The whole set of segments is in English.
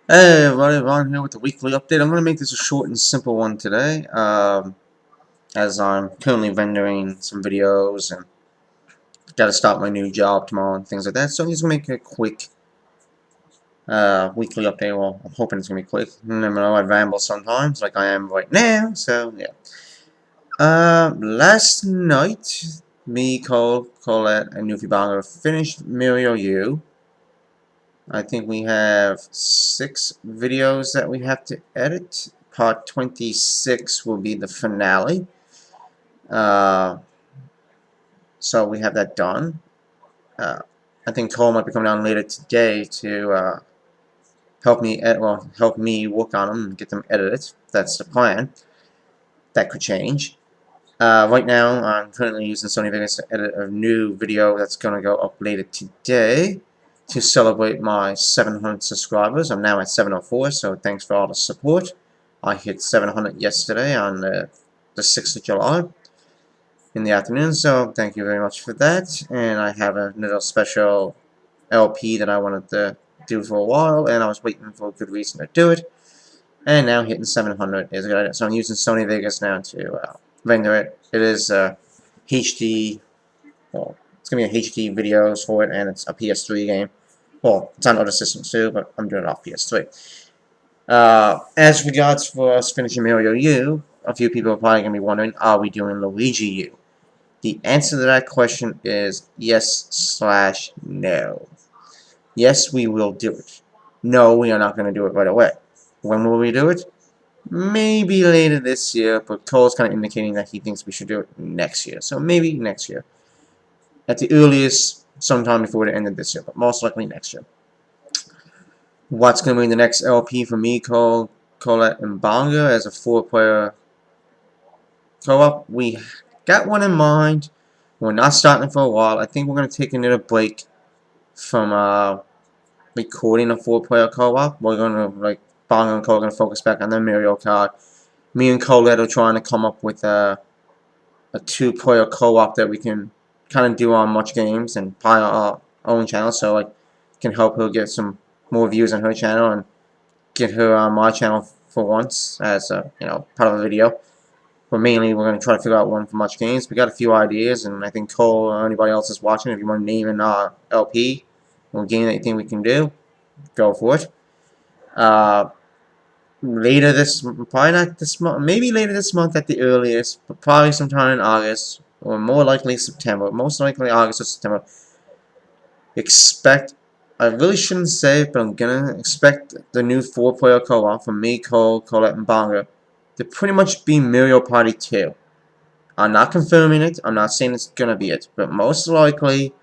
Hey everybody, Ron here with the weekly update. I'm going to make this a short and simple one today, as I'm currently rendering some videos and got to start my new job tomorrow and things like that. So I'm just going to make a quick weekly update. Well, I'm hoping it's going to be quick. You never know, I ramble sometimes, like I am right now. So yeah. Last night, me, Colette, and Newfie Bongo finished Mirio U. I think we have 6 videos that we have to edit. Part 26 will be the finale. Uh, so we have that done. I think Cole might be coming down later today to help me help me work on them and get them edited. That's the plan. That could change. Right now, I'm currently using Sony Vegas to edit a new video that's going to go up later today to celebrate my 700 subscribers. I'm now at 704, so thanks for all the support. I hit 700 yesterday on the 6th of July in the afternoon, so thank you very much for that. And I have a little special LP that I wanted to do for a while, and I was waiting for a good reason to do it. And now hitting 700 is a good idea. So I'm using Sony Vegas now to render it. It is HD, well, it's going to be a HD videos for it, and it's a PS3 game. Well, it's on other systems too, but I'm doing it off PS3. As regards for us finishing Mirio U, a few people are probably going to be wondering, are we doing Luigi U? The answer to that question is yes/no. Yes, we will do it. No, we are not going to do it right away. When will we do it? Maybe later this year, but Cole's kind of indicating that he thinks we should do it next year. So maybe next year. At the earliest, sometime before the end of this year, but most likely next year. What's going to be the next LP for me, Cole, Colette, and Bonga as a 4-player co-op? We got one in mind. We're not starting for a while. I think we're going to take a little break from recording a 4-player co-op. We're going to, like, Bonga and Cole are going to focus back on the Mario Kart. Me and Colette are trying to come up with a 2-player co-op that we can kind of do on much games and probably our own channel, so like can help her get some more views on her channel and get her on my channel for once as a part of a video. But mainly we're going to try to figure out one for much games. We got a few ideas, and I think Cole or anybody else is watching, if you want to name an LP or game that you think we can do, go for it. Later this, probably not this month, maybe later this month at the earliest, but probably sometime in August, or more likely September, most likely August or September. I really shouldn't say it, but I'm gonna expect the new 4-player co-op from me, Cole, Colette, and Bonga to pretty much be Mario Party 2. I'm not confirming it, I'm not saying it's gonna be it, but most likely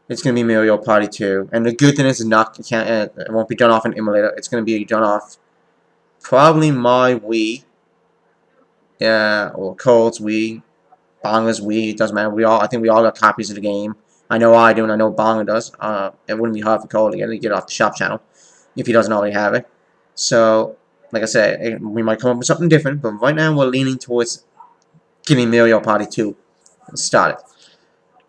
it's gonna be Mario Party 2. And the good thing is it won't be done off an emulator, it's gonna be done off probably my Wii, or Cole's Wii, Bonga's Wii, it doesn't matter. I think we all got copies of the game. I know I do, and I know Bonga does. It wouldn't be hard for Cole to get it off the shop channel if he doesn't already have it. So, like I said, we might come up with something different, but right now we're leaning towards getting Mario Party 2 started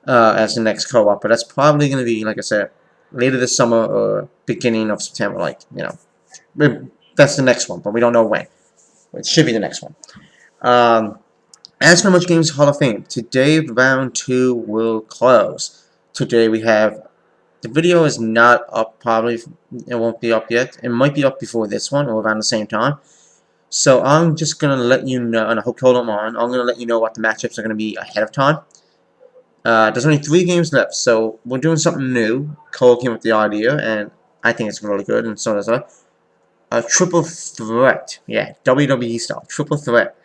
as the next co-op. But that's probably going to be, like I said, later this summer or beginning of September. Like, that's the next one, but we don't know when. It should be the next one. As for Much Games Hall of Fame, today round 2 will close. Today we have, the video is not up, probably, it won't be up yet. It might be up before this one, or around the same time. So I'm just going to let you know, and I hope Cole don't mind, I'm going to let you know what the matchups are going to be ahead of time. There's only 3 games left, so we're doing something new. Cole came up with the idea, and I think it's really good, and so does I. A triple threat, yeah, WWE style, triple threat.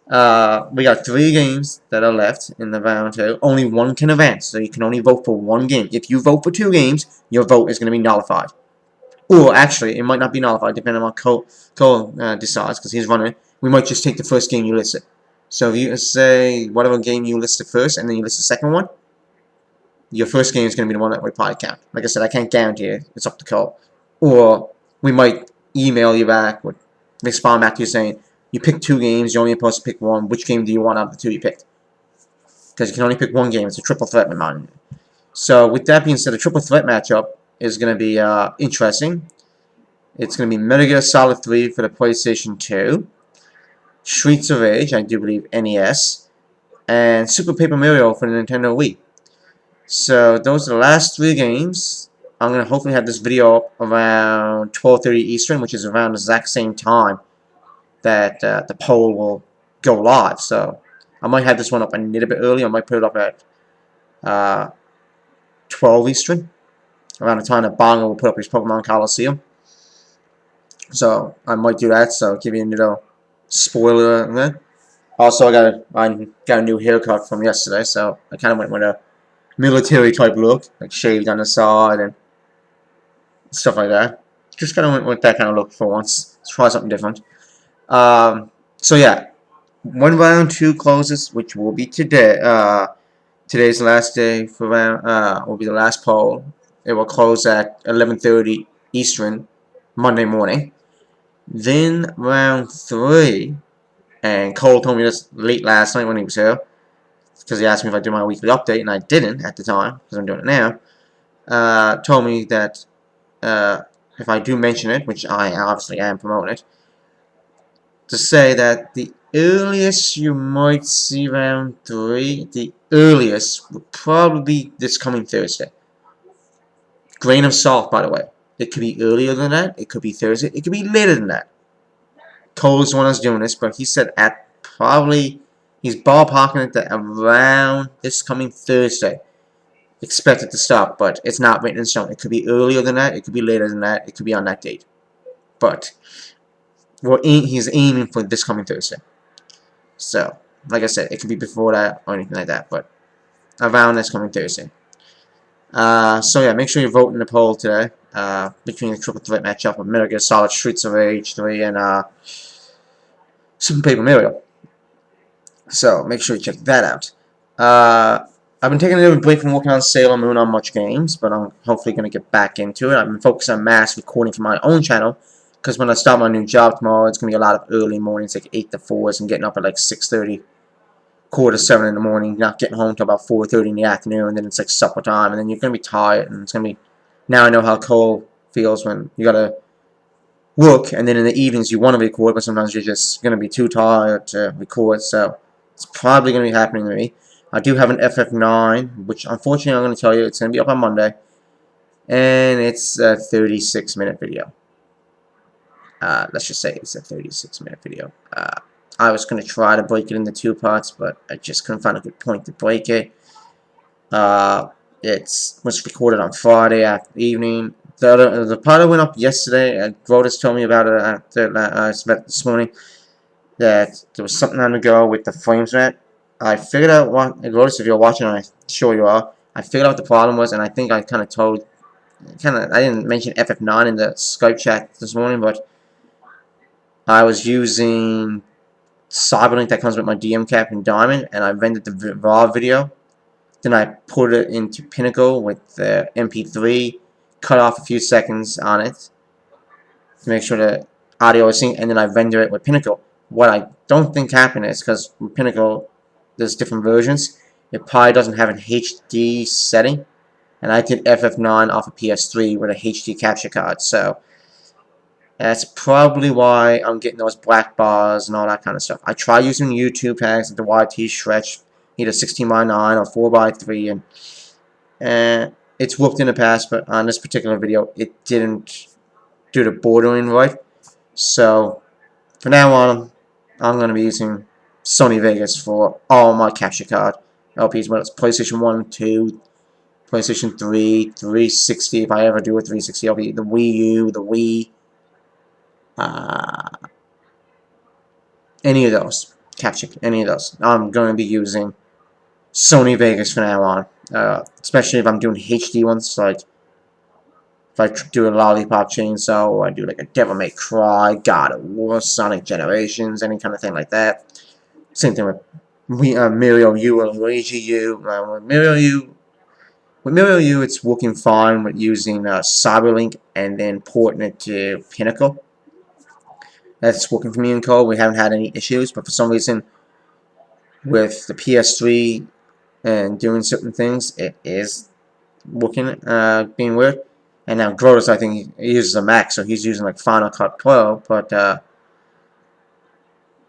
We got 3 games that are left in the round 2. Only one can advance, so you can only vote for 1 game. If you vote for 2 games, your vote is going to be nullified. Or, actually, it might not be nullified, depending on what Cole decides, because he's running. We might just take the first game you listed. So if you say whatever game you listed first, and then you list the second one, your first game is going to be the one that we probably count. Like I said, I can't guarantee it. It's up to Cole. Or, we might email you back, or respond back to you saying, you picked 2 games, you're only supposed to pick 1. Which game do you want out of the 2 you picked? Because you can only pick 1 game. It's a triple threat, in mind. So, with that being said, a triple threat matchup is going to be interesting. It's going to be Metal Gear Solid 3 for the PlayStation 2, Streets of Rage, I do believe NES, and Super Paper Mario for the Nintendo Wii. So those are the last 3 games. I'm going to hopefully have this video up around 12:30 Eastern, which is around the exact same time that the poll will go live. So I might have this one up a little bit early. I might put it up at 12 Eastern, around the time that Bongo will put up his Pokemon Coliseum. So I might do that. So give you a little spoiler on that. Also, I got a new haircut from yesterday, so I kind of went with a military type look, like shaved on the side and stuff like that. Just kind of went with that kind of look for once. Let's try something different. So yeah, when round 2 closes, which will be today. Today's the last day for round. Will be the last poll. It will close at 11:30 Eastern, Monday morning. Then round 3, and Cole told me this late last night when he was here, because he asked me if I do my weekly update, and I didn't at the time, because I'm doing it now. Told me that if I do mention it, which I obviously am promoting it, to say that the earliest you might see round 3, the earliest would probably be this coming Thursday. Grain of salt, by the way. It could be earlier than that, it could be Thursday, it could be later than that. Cole is the one that's doing this, but he said at probably, he's ballparking it that around this coming Thursday. Expected to stop, but it's not written in stone. It could be earlier than that, it could be later than that, it could be on that date. But he's aiming for this coming Thursday. So, like I said, it could be before that or anything like that, but around this coming Thursday. So yeah, make sure you vote in the poll today between the triple threat matchup of Metal Gear Solid, Streets of Rage 3, and Super Paper Mario. So make sure you check that out. I've been taking a little break from working on Sailor Moon on much games, but I'm hopefully going to get back into it. I've been focused on mass recording for my own channel, because when I start my new job tomorrow, it's going to be a lot of early mornings, like 8 to 4s, and getting up at like 6:30, quarter to 7 in the morning, not getting home till about 4:30 in the afternoon, and then it's like supper time, and then you're going to be tired, and it's going to be, now I know how Cole feels when you got to work, and then in the evenings you want to record, but sometimes you're just going to be too tired to record, so it's probably going to be happening to me. I do have an FF9, which unfortunately I'm going to tell you it's going to be up on Monday, and it's a 36-minute video. Let's just say it's a 36-minute video. I was going to try to break it into 2 parts, but I just couldn't find a good point to break it. It was recorded on Friday after evening. The part that went up yesterday, Grotus told me about it this morning, that there was something on the go with the frames rate. I figured out what, Grotus, if you're watching, I'm sure you are, I figured out what the problem was, and I think I kind of I didn't mention FF9 in the Skype chat this morning, but I was using Cyberlink that comes with my DM cap and Diamond, and I rendered the raw video. Then I put it into Pinnacle with the MP3, cut off a few seconds on it to make sure the audio is synced, and then I render it with Pinnacle. What I don't think happened is, because with Pinnacle there's different versions, it probably doesn't have an HD setting, and I did FF9 off of PS3 with a HD capture card, so that's probably why I'm getting those black bars and all that kind of stuff. I try using YouTube tags like the YT stretch, either 16:9 or 4:3, and it's worked in the past, but on this particular video, it didn't do the bordering right. So, from now on, I'm going to be using Sony Vegas for all my capture card LPs, whether it's PlayStation 1, 2, PlayStation 3, 360, if I ever do a 360 LP, the Wii U, the Wii, any of those, capture, any of those. I'm going to be using Sony Vegas from now on, especially if I'm doing HD ones, like if I do a Lollipop Chainsaw, or I do like a Devil May Cry, God of War, Sonic Generations, any kind of thing like that. Same thing with Mario U or Luigi U. With Mario U, it's working fine with using Cyberlink and then porting it to Pinnacle. That's working for me and Cole. We haven't had any issues, but for some reason, with the PS3 and doing certain things, it is working, being weird. And now Grotus, I think, he uses a Mac, so he's using like Final Cut Pro, but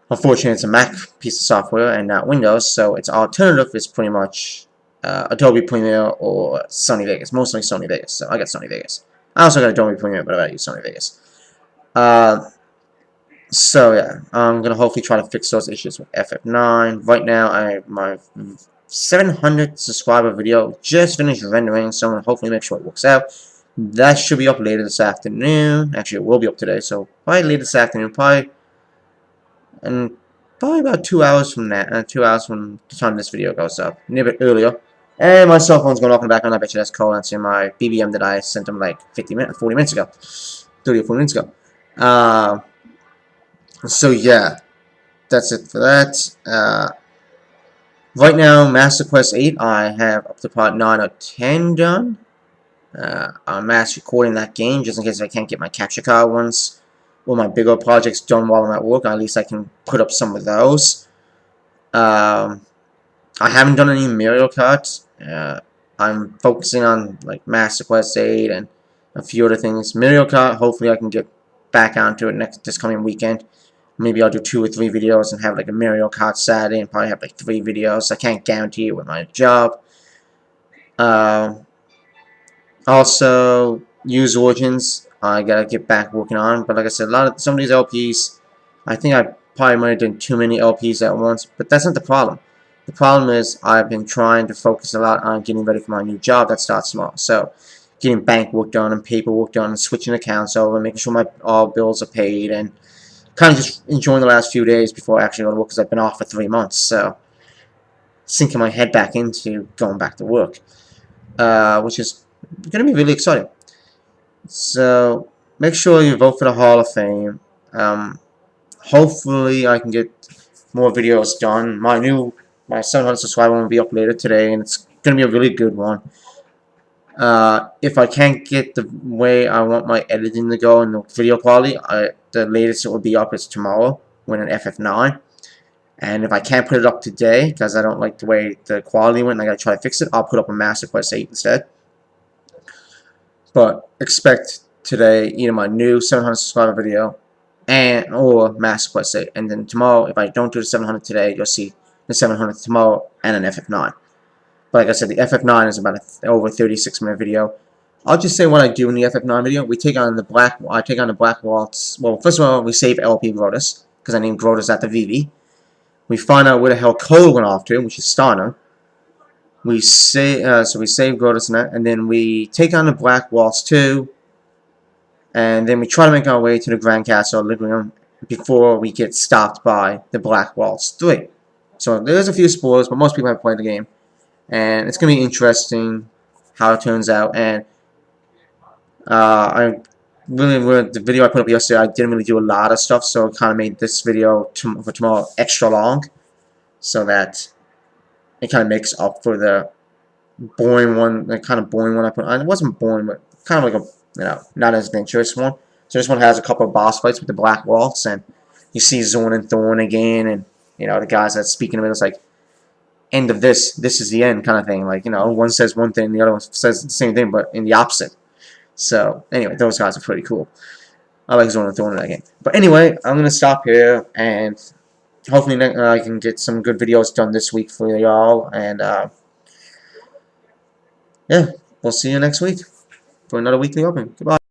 unfortunately it's a Mac piece of software and not Windows, so its alternative is pretty much Adobe Premiere or Sony Vegas, mostly Sony Vegas, so I got Sony Vegas. I also got Adobe Premiere, but I use Sony Vegas. So yeah, I'm gonna hopefully try to fix those issues with FF9. Right now, my 700 subscriber video just finished rendering, so I'm gonna hopefully make sure it works out. That should be up later this afternoon. Actually, it will be up today, so probably later this afternoon, probably about 2 hours from that. 2 hours from the time this video goes up, a bit earlier. And my cell phone's going off in the background. I bet you that's Cole answering my BBM that I sent him like 40 minutes ago, 30 or 40 minutes ago. So yeah, that's it for that. Right now, Master Quest 8, I have up to part 9 or 10 done. I'm mass recording that game just in case I can't get my capture card once all my bigger projects done while I'm at work. At least I can put up some of those. I haven't done any Mario Kart. I'm focusing on like Master Quest 8 and a few other things. Mario Kart, hopefully I can get back onto it this coming weekend. Maybe I'll do 2 or 3 videos and have like a Mario Kart Saturday and probably have like 3 videos. I can't guarantee it with my job. Also, use Origins. I gotta get back working on. But like I said, some of these LPs, I think I probably might have done too many LPs at once. But that's not the problem. The problem is I've been trying to focus a lot on getting ready for my new job that starts tomorrow. So, getting bank work done and paperwork done and switching accounts over, making sure all bills are paid, and kind of just enjoying the last few days before I actually go to work because I've been off for 3 months. So, sinking my head back into going back to work, which is going to be really exciting. So, make sure you vote for the Hall of Fame. Hopefully, I can get more videos done. My 700 subscriber will be up later today, and it's going to be a really good one. If I can't get the way I want my editing to go and the video quality, the latest it will be up is tomorrow when an FF9. And if I can't put it up today because I don't like the way the quality went and I gotta try to fix it, I'll put up a Master Quest 8 instead. But expect today either my new 700 subscriber video or Master Quest 8. And then tomorrow, if I don't do the 700 today, you'll see the 700 tomorrow and an FF9. But like I said, the FF9 is about over 36-minute video. I'll just say what I do in the FF9 video. I take on the Black Waltz. Well, first of all, we save LP Grotus, because I named Grotus at the VV. We find out where the hell Cole went off to, which is Starner. So we save Grotus in that, and then we take on the Black Waltz 2, and then we try to make our way to the Grand Castle Librium before we get stopped by the Black Waltz 3. So there's a few spoilers, but most people have played the game. And it's going to be interesting how it turns out. And the video I put up yesterday, I didn't really do a lot of stuff, so it kind of made this video for tomorrow extra long, so that it kind of makes up for the boring one, the kind of boring one I put on. It wasn't boring, but kind of like a, not as adventurous one. So this one has a couple of boss fights with the Black Waltz, and you see Zorn and Thorn again, and the guys that speaking of it, it's like, end of this is the end kind of thing. Like, one says one thing, the other one says the same thing, but in the opposite. So, anyway, those guys are pretty cool. I like Zorn and Thorn in that game. But anyway, I'm going to stop here, and hopefully I can get some good videos done this week for y'all. And, yeah, we'll see you next week for another weekly open. Goodbye.